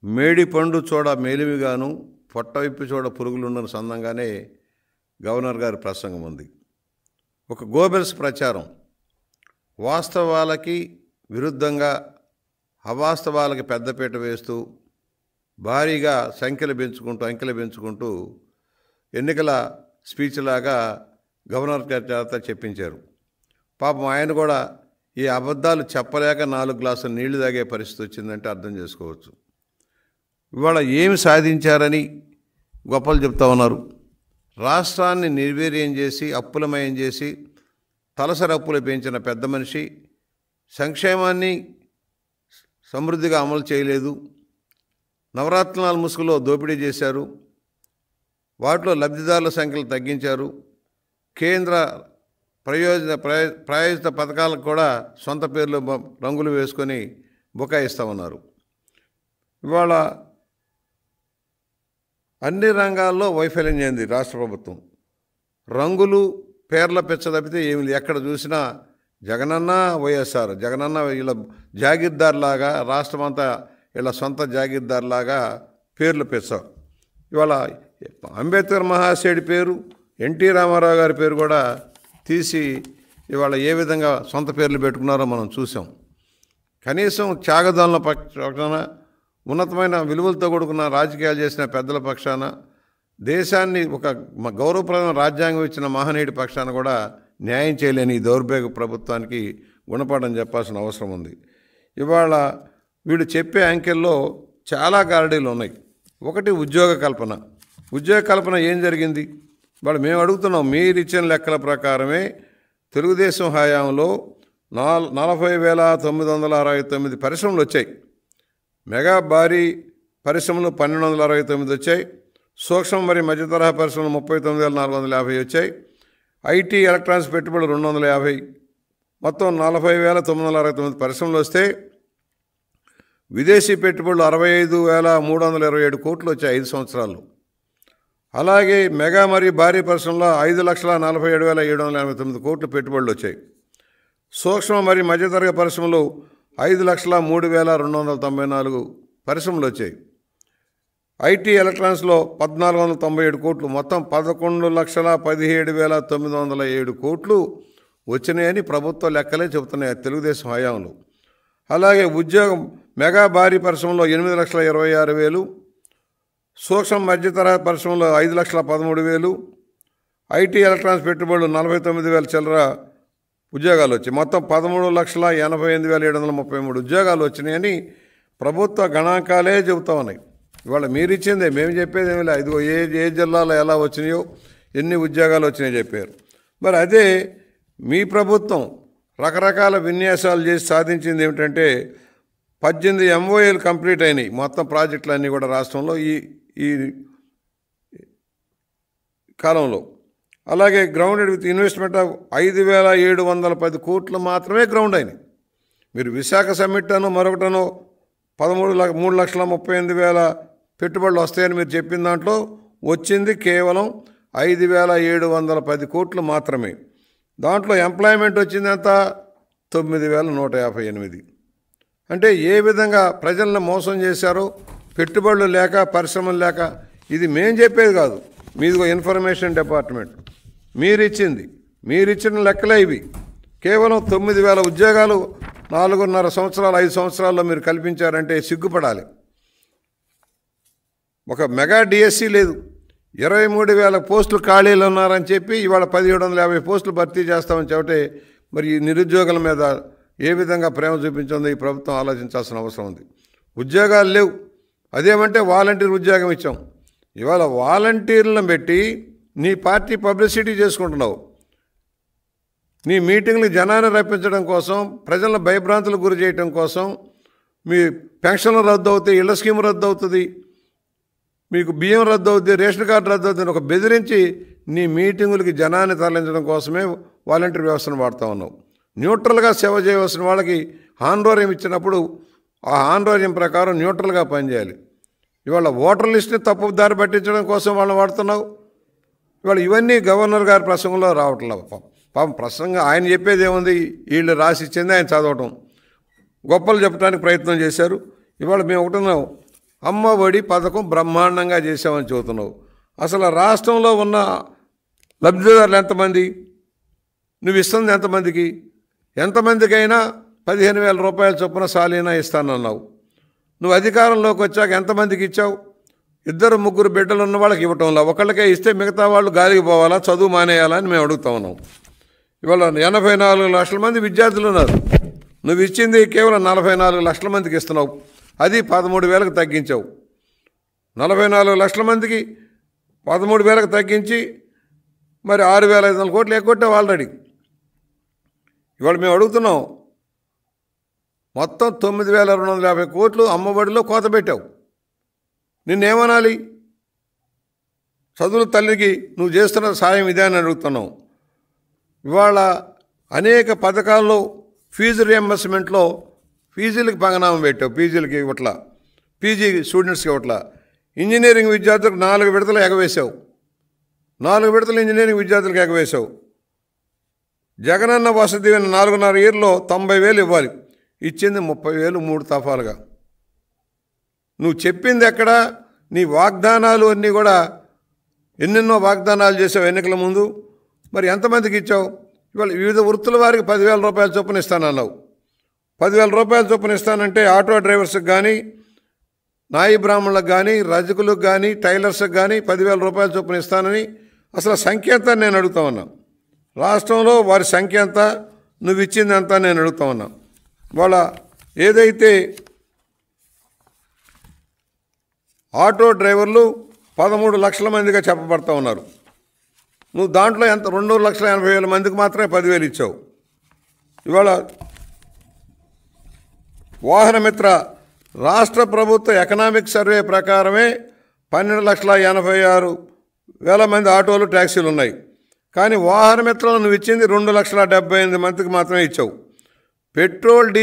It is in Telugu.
మేడి పండు చూడ మేలిమిగాను పొట్ట విప్పి చూడ పురుగులుండని సందంగానే గవర్నర్ గారి ప్రసంగం ఉంది. ఒక గోబెల్స్ ప్రచారం, వాస్తవాలకి విరుద్ధంగా అవాస్తవాలకి పెద్దపీట వేస్తూ భారీగా అంకెలు పెంచుకుంటూ ఎన్నికల స్పీచ్ లాగా గవర్నర్ గారి చేత చెప్పించారు. పాపం ఆయన కూడా ఈ అబద్ధాలు చెప్పలేక 4 గ్లాసులు నీళ్లు తాగే పరిస్థితి వచ్చిందంటే అర్థం చేసుకోవచ్చు. ఇవాళ ఏమి సాధించారని గొప్పలు చెప్తా ఉన్నారు. రాష్ట్రాన్ని నిర్వీర్యం చేసి అప్పులమయం చేసి తలసరి అప్పులు పెంచిన పెద్ద మనిషి సంక్షేమాన్ని సమృద్ధిగా అమలు చేయలేదు. నవరత్నాల ముసుగులో దోపిడీ చేశారు. వాటిలో లబ్ధిదారుల సంఖ్యలు తగ్గించారు. కేంద్ర ప్రాయోజిత పథకాలకు కూడా సొంత పేర్లు రంగులు వేసుకొని బుకాయిస్తూ ఉన్నారు. ఇవాళ అన్ని రంగాల్లో వైఫల్యం చెంది రాష్ట్ర ప్రభుత్వం. రంగులు పేర్ల పెచ్చ తప్పితే ఏమి ఎక్కడ చూసినా జగనన్న వైఎస్ఆర్, జగనన్న వీళ్ళ జాగీర్దార్లాగా, రాష్ట్రమంతా వీళ్ళ సొంత జాగీర్దార్లాగా పేర్లు పెచ్చ. ఇవాళ అంబేద్కర్ మహాశయుడి పేరు, ఎన్టీ రామారావు గారి పేరు కూడా తీసి ఇవాళ ఏ విధంగా సొంత పేర్లు పెట్టుకున్నారో మనం చూసాం. కనీసం త్యాగదానుల పక్షాన, ఉన్నతమైన విలువలతో కూడుకున్న రాజకీయాలు చేసిన పెద్దల పక్షాన, దేశాన్ని ఒక గౌరవప్రదమైన రాజ్యాంగం ఇచ్చిన మహనీయుడి పక్షాన కూడా న్యాయం చేయలేని ఈ దౌర్భాగ్య ప్రభుత్వానికి గుణపాఠం చెప్పాల్సిన అవసరం ఉంది. ఇవాళ వీళ్ళు చెప్పే అంకెల్లో చాలా గారడీలు ఉన్నాయి. ఒకటి ఉద్యోగ కల్పన. ఉద్యోగ కల్పన ఏం జరిగింది? వాళ్ళు మేము అడుగుతున్నాం, మీరు ఇచ్చిన లెక్కల ప్రకారమే తెలుగుదేశం హయాంలో 40,969 పరిశ్రమలు వచ్చాయి. మెగా భారీ పరిశ్రమలు 1,269 వచ్చాయి. సూక్ష్మ మరియు మధ్య తరహా పరిశ్రమలు 39,450 వచ్చాయి. ఐటీ ఎలక్ట్రానిక్స్ పెట్టుబడులు 250, మొత్తం 40,969 పరిశ్రమలు వస్తే విదేశీ పెట్టుబడులు 65,327 కోట్లు వచ్చాయి 5 సంవత్సరాల్లో. అలాగే మెగా మరియు భారీ పరిశ్రమలో 5,47,789 కోట్లు పెట్టుబడులు వచ్చాయి. సూక్ష్మ మరియు మధ్యతరగతి పరిశ్రమలు 5,03,294 పరిశ్రమలు వచ్చాయి. ఐటీ ఎలక్ట్రానిక్స్లో 1,497 కోట్లు, మొత్తం 11,17,907 కోట్లు వచ్చినాయని ప్రభుత్వ లెక్కలే చెబుతున్నాయి తెలుగుదేశం హయాంలో. అలాగే ఉద్యోగం మెగా భారీ పరిశ్రమలో 8,26,000, సూక్ష్మ మధ్యతరహా పరిశ్రమలో 5,13,000, ఐటీ ఎలక్ట్రానిక్స్ పెట్టుబడులు 49,000 చిల్లర ఉద్యోగాలు వచ్చాయి. మొత్తం 13,88,733 ఉద్యోగాలు వచ్చినాయని ప్రభుత్వ గణాంకాలే చెబుతా ఉన్నాయి. ఇవాళ మీరు ఇచ్చిందే, మేము చెప్పేది ఏమి లేదు. ఇదిగో ఏ జిల్లాలో ఎలా వచ్చినాయో, ఎన్ని ఉద్యోగాలు వచ్చినాయో చెప్పారు. మరి అదే మీ ప్రభుత్వం రకరకాల విన్యాసాలు చేసి సాధించింది ఏమిటంటే 18 MOAలు కంప్లీట్ అయినాయి మొత్తం ప్రాజెక్టులన్నీ కూడా రాష్ట్రంలో ఈ కాలంలో. అలాగే గ్రౌండెడ్ విత్ ఇన్వెస్ట్మెంట్ ఆఫ్ 5,710 కోట్లు మాత్రమే గ్రౌండ్ అయినాయి. మీరు విశాఖ సమ్మిట్ అను మరొకటనో 3,38,000 పెట్టుబడులు వస్తాయని మీరు చెప్పిన దాంట్లో వచ్చింది కేవలం 5,710 కోట్లు మాత్రమే. దాంట్లో ఎంప్లాయ్మెంట్ వచ్చింది ఎంత? 9,158. అంటే ఏ విధంగా ప్రజలను మోసం చేశారో, పెట్టుబడులు లేక, పరిశ్రమలు లేక. ఇది మేము చెప్పేది కాదు, మీది ఇన్ఫర్మేషన్ డిపార్ట్మెంట్ మీరిచ్చిన లెక్కలే ఇవి. కేవలం 9,000 ఉద్యోగాలు 4.5 సంవత్సరాలు 5 సంవత్సరాల్లో మీరు కల్పించారంటే సిగ్గుపడాలి. ఒక మెగా డిఎస్సి లేదు, 23,000 పోస్టులు ఖాళీలు ఉన్నారని చెప్పి ఇవాళ 1,750 పోస్టులు భర్తీ చేస్తామని చెబితే మరి ఈ నిరుద్యోగుల మీద ఏ విధంగా ప్రేమ చూపించిందో ఈ ప్రభుత్వం ఆలోచించాల్సిన అవసరం ఉంది. ఉద్యోగాలు లేవు, అదేమంటే వాలంటీర్ ఉద్యోగం ఇచ్చాం. ఇవాళ వాలంటీర్లను పెట్టి నీ పార్టీ పబ్లిసిటీ చేసుకుంటున్నావు. నీ మీటింగ్లు జనాన్ని రప్పించడం కోసం, ప్రజలను భయభ్రాంతులకు గురి చేయడం కోసం. మీ పెన్షన్లు రద్దు అవుతాయి, ఇళ్ల స్కీమ్ రద్దు అవుతుంది, మీకు బియ్యం రద్దు అవుతుంది, రేషన్ కార్డు రద్దు అవుతుంది, ఒక బెదిరించి నీ మీటింగులకి జనాన్ని తరలించడం కోసమే వాలంటీర్ వ్యవస్థను వాడుతూ ఉన్నావు. న్యూట్రల్గా సేవ చేయవలసిన వాళ్ళకి హానరోరియం ఇచ్చినప్పుడు ఆ హానరోరియం ప్రకారం న్యూట్రల్గా పనిచేయాలి. ఇవాళ ఓటర్ లిస్ట్ని తప్పు దారి పట్టించడం కోసం వాళ్ళని వాడుతున్నావు. ఇవాళ ఇవన్నీ గవర్నర్ గారి ప్రసంగంలో రావట్లేదు. పాపం ప్రసంగం ఆయన చెప్పేది ఏముంది, వీళ్ళు రాసి ఇచ్చింది ఆయన చదవటం, గొప్పలు చెప్పడానికి ప్రయత్నం చేశారు. ఇవాళ మేము ఒకటున్నాం, అమ్మ ఒడి పథకం బ్రహ్మాండంగా చేసామని చెబుతున్నావు. అసలు రాష్ట్రంలో ఉన్న లబ్ధిదారులు ఎంతమంది? నువ్వు ఇస్తుంది ఎంతమందికి? ఎంతమందికైనా 15,000 రూపాయల చొప్పున సాలీనా ఇస్తానన్నావు. నువ్వు అధికారంలోకి వచ్చాక ఎంతమందికి ఇచ్చావు? 2-3 బిడ్డలు ఉన్న వాళ్ళకి ఇవ్వటంలా. ఒకళ్ళకే ఇస్తే మిగతా వాళ్ళు గాలికి పోవాలా, చదువు మానేయాలా అని మేము అడుగుతా ఉన్నాం. ఇవాళ 84 లక్షల మంది విద్యార్థులు ఉన్నారు. నువ్వు ఇచ్చింది కేవలం 44 లక్షల మందికి ఇస్తున్నావు. అది 13,000కు తగ్గించావు. 44 లక్షల మందికి 13,000కు తగ్గించి మరి 6,500 కోట్లు ఎగ్గొట్టావు ఆల్రెడీ. ఇవాళ మేము అడుగుతున్నాం, మొత్తం 9,250 కోట్లు అమ్మఒడిలో కోత పెట్టావు. నిన్నేమనాలి? చదువుల తల్లికి నువ్వు చేస్తున్న సాయం ఇదే అని అడుగుతున్నావు. ఇవాళ అనేక పథకాల్లో ఫీజు రియంబర్స్మెంట్లో ఫీజులకి పంగనామం పెట్టావు. పీజీలకి ఇవ్వట్లా, పీజీ స్టూడెంట్స్కి ఇవ్వట్లా. ఇంజనీరింగ్ విద్యార్థులకు 4 విడతలు ఎగవేశావు. 4 విడతలు ఇంజనీరింగ్ విద్యార్థులకు ఎగవేశావు. జగనన్న వసతి దీవెన 4.5 ఇయర్లో 90,000 ఇవ్వాలి. ఇచ్చింది 30,000 3 దఫాలుగా. నువ్వు చెప్పింది ఎక్కడ? నీ వాగ్దానాలు అన్నీ కూడా ఎన్నెన్నో వాగ్దానాలు చేసావు ఎన్నికల ముందు. మరి ఎంతమందికి ఇచ్చావు? ఇవాళ వివిధ వృత్తుల వారికి 10,000 రూపాయల చొప్పున ఇస్తానన్నావు. 10,000 రూపాయల చొప్పున ఇస్తానంటే ఆటో డ్రైవర్స్కి కానీ, నాయి బ్రాహ్మణులకు కానీ, రజకులకు కానీ, టైలర్స్కి కానీ 10,000 రూపాయల చొప్పున ఇస్తానని అసలు సంఖ్య ఎంత నేను అడుగుతా ఉన్నా. రాష్ట్రంలో వారి సంఖ్య ఎంత, నువ్వు ఇచ్చింది ఎంత నేను అడుగుతా ఉన్నా. వాళ్ళ ఏదైతే ఆటో డ్రైవర్లు 13 లక్షల మందిగా చెప్పబడతా ఉన్నారు. నువ్వు దాంట్లో ఎంత 2,80,000 మందికి మాత్రమే 10,000 ఇచ్చావు. ఇవాళ వాహనమిత్ర రాష్ట్ర ప్రభుత్వ ఎకనామిక్ సర్వే ప్రకారమే 12,86,000 మంది ఆటోలు ట్యాక్సీలు ఉన్నాయి. కానీ వాహనమిత్రలు నువ్వు ఇచ్చింది 2,78,000 మందికి మాత్రమే ఇచ్చావు. Petrol diesel